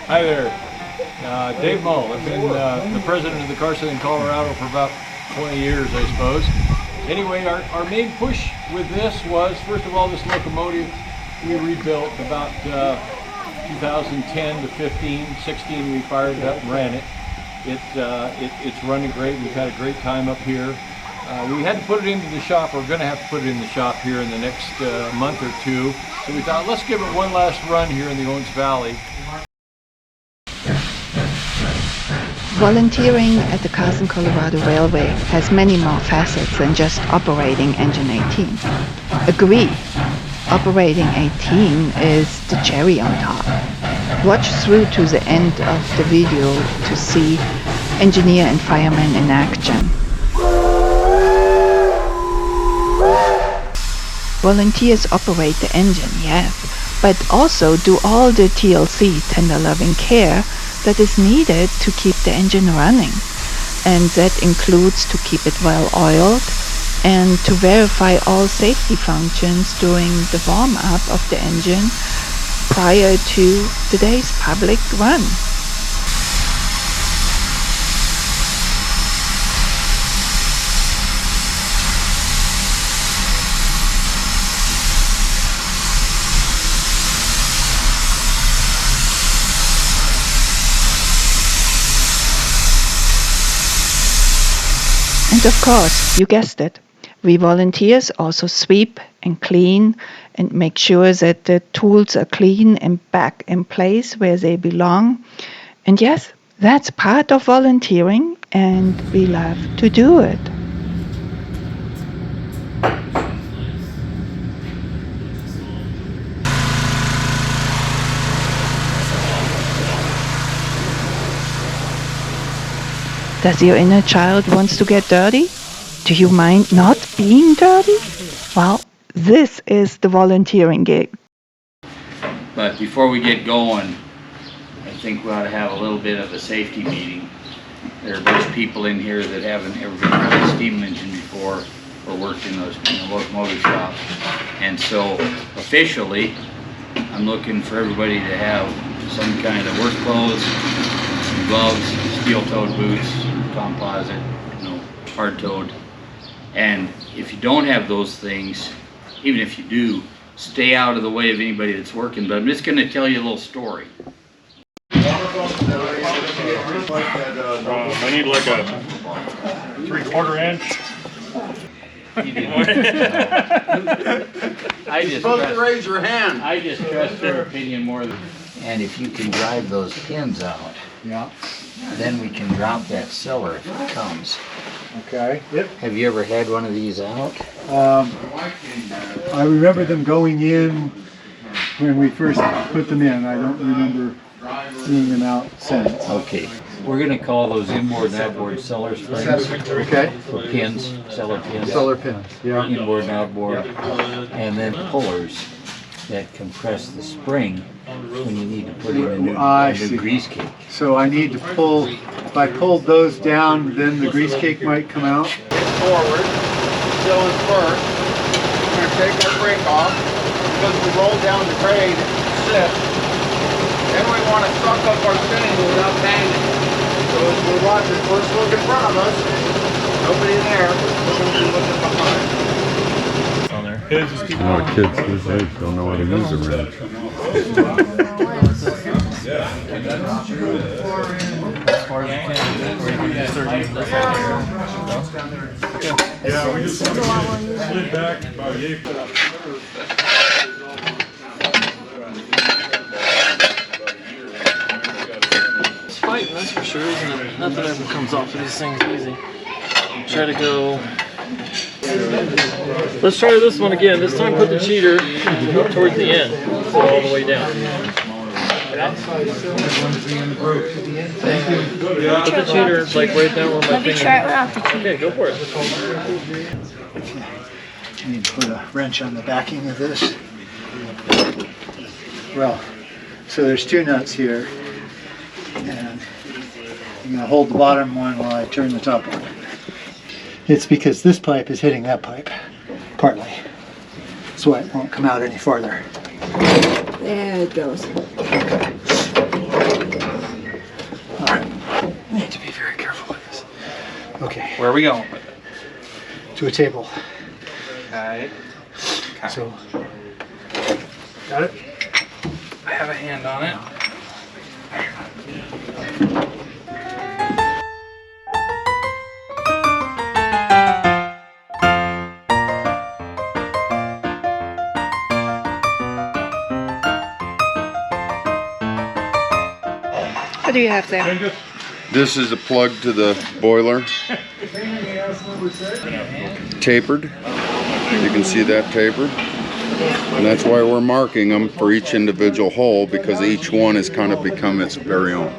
Hi there, Dave Mull. I've been the president of the Carson Colorado for about 20 years, I suppose. Anyway, our main push with this was, first of all, this locomotive we rebuilt about 2010 to 15, 16 we fired it up and ran it. It's running great. We've had a great time up here. We had to put it into the shop. We're going to have to put it in the shop here in the next month or two. So we thought, let's give it one last run here in the Owens Valley. Volunteering at the Carson Colorado Railway has many more facets than just operating Engine 18. Agree, operating 18 is the cherry on top. Watch through to the end of the video to see engineer and firemen in action. Volunteers operate the engine, yes, but also do all the TLC, tender loving care, that is needed to keep the engine running. And that includes to keep it well oiled and to verify all safety functions during the warm-up of the engine prior to today's public run. And of course, you guessed it, we volunteers also sweep and clean and make sure that the tools are clean and back in place where they belong. And yes, that's part of volunteering, and we love to do it. Does your inner child wants to get dirty? Do you mind not being dirty? Well, this is the volunteering gig. But before we get going, I think we ought to have a little bit of a safety meeting. There are those people in here that haven't ever been in a steam engine before or worked in the locomotive shop. And so officially, I'm looking for everybody to have some kind of work clothes, some gloves, steel-toed boots, composite, hard-toed. And if you don't have those things, even if you do, stay out of the way of anybody that's working. But I'm just going to tell you a little story. I need like a 3/4 inch. You're supposed to raise your hand. I just trust your opinion more than. And if you can drive those pins out, Yeah. then we can drop that cylinder if it comes. Okay. Yep. Have you ever had one of these out? I remember them going in when we first put them in. I don't remember seeing them out since. Okay. We're going to call those inboard and outboard cellar springs. Okay. For pins, cellar pins. Solar pins. Yeah. Inboard and outboard. And then pullers that compress the spring when you need to put in a new grease cake. So I need to pull, if I pulled those down, then the grease cake might come out? Forward, cylinder first. We're going to take our brake off because we roll down the grade, sit. Then we want to suck up our spinning without banging. So as we watch it, first look in front of us, nobody there, we're going to be looking behind. No, kids these days don't know how to use a wrench. Yeah, we just want to slid back about 8 foot. It's fighting, that's for sure, isn't it? Nothing ever comes off of these things easy. Try to go. Let's try this one again. This time put the cheater towards the end, so all the way down. Put the cheater like right down where my finger. Let me try it without the cheater. Okay, go for it. I need to put a wrench on the backing of this. Well, so there's two nuts here, and I'm going to hold the bottom one while I turn the top one. It's because this pipe is hitting that pipe, partly. That's why it won't come out any farther. There it goes. Okay. Where are we going with it? To a table. Okay. So, got it? I have a hand on it. What do you have there? This is a plug to the boiler. Tapered. You can see that tapered. And that's why we're marking them for each individual hole, because each one has kind of become its very own.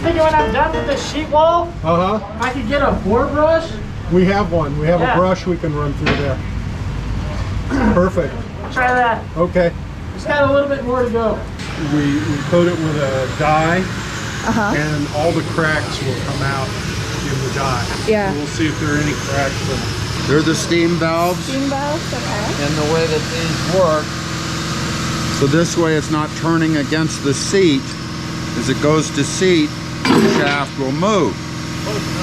Thinking when I'm done with this sheet wall, I could get a board brush. We have one. We have a brush we can run through there. Perfect. Try that. Okay. Just got a little bit more to go. We coat it with a dye, and all the cracks will come out in the dye. Yeah. We'll see if there are any cracks in it. They're the steam valves. Steam valves, okay. And the way that these work, So this way it's not turning against the seat. As it goes to seat, the shaft will move.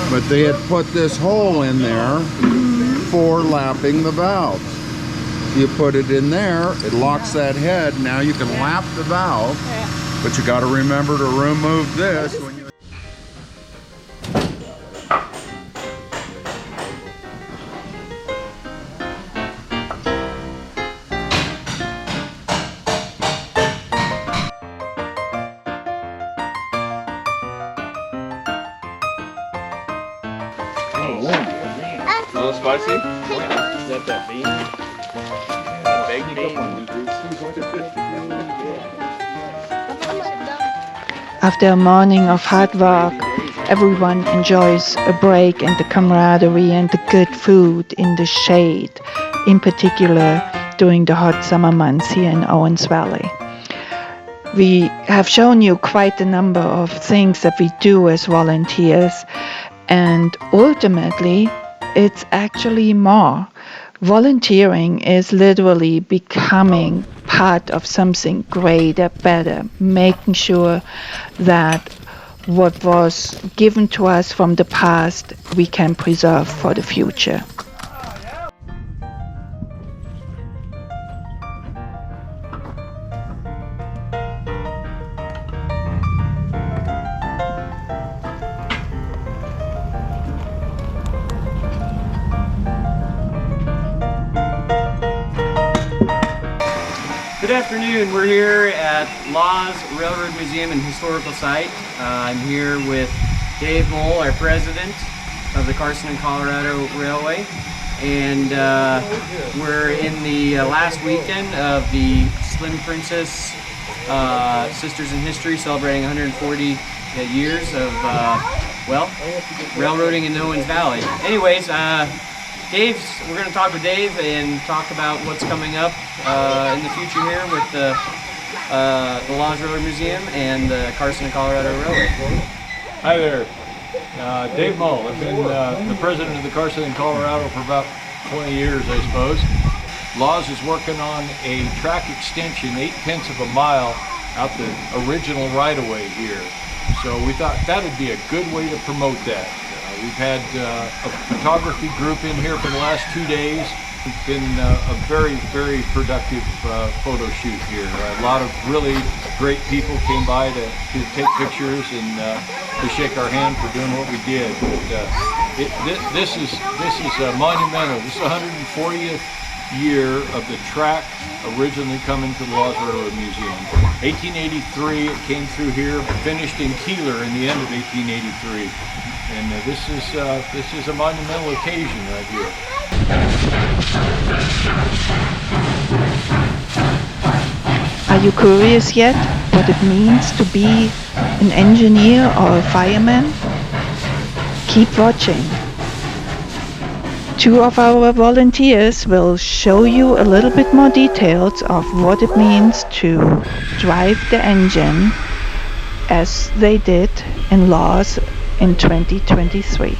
But they had put this hole in there for lapping the valves. You put it in there, it locks that head. Now you can lap the valve, but you got to remember to remove this when you. A little spicy? Is that bean? Baked bean? After a morning of hard work, everyone enjoys a break and the camaraderie and the good food in the shade, in particular during the hot summer months here in Owens Valley. We have shown you quite a number of things that we do as volunteers, and ultimately it's actually more. Volunteering is literally becoming part of something greater, better, making sure that what was given to us from the past we can preserve for the future. Good afternoon. We're here at Laws Railroad Museum and Historical Site. I'm here with Dave Mole, our president of the Carson Colorado Railway, and we're in the last weekend of the Slim Princess Sisters in History, celebrating 140 years of railroading in Owens Valley. Anyways, we're going to talk with Dave and talk about what's coming up in the future here with the Laws Railroad Museum and the Carson Colorado Railway. Hi there, Dave Mull. I've been the president of the Carson Colorado for about 20 years, I suppose. Laws is working on a track extension, 8/10 of a mile out the original right-of-way here. So we thought that would be a good way to promote that. We've had a photography group in here for the last 2 days. It's been a very, very productive photo shoot here. A lot of really great people came by to take pictures and to shake our hand for doing what we did. But this is monumental. This is the 140th year of the track originally coming to the Laws Railroad Museum. 1883 it came through here, finished in Keeler in the end of 1883. And this is a monumental occasion right here. Are you curious yet what it means to be an engineer or a fireman? Keep watching. 2 of our volunteers will show you a little bit more details of what it means to drive the engine as they did in Laws in 2023.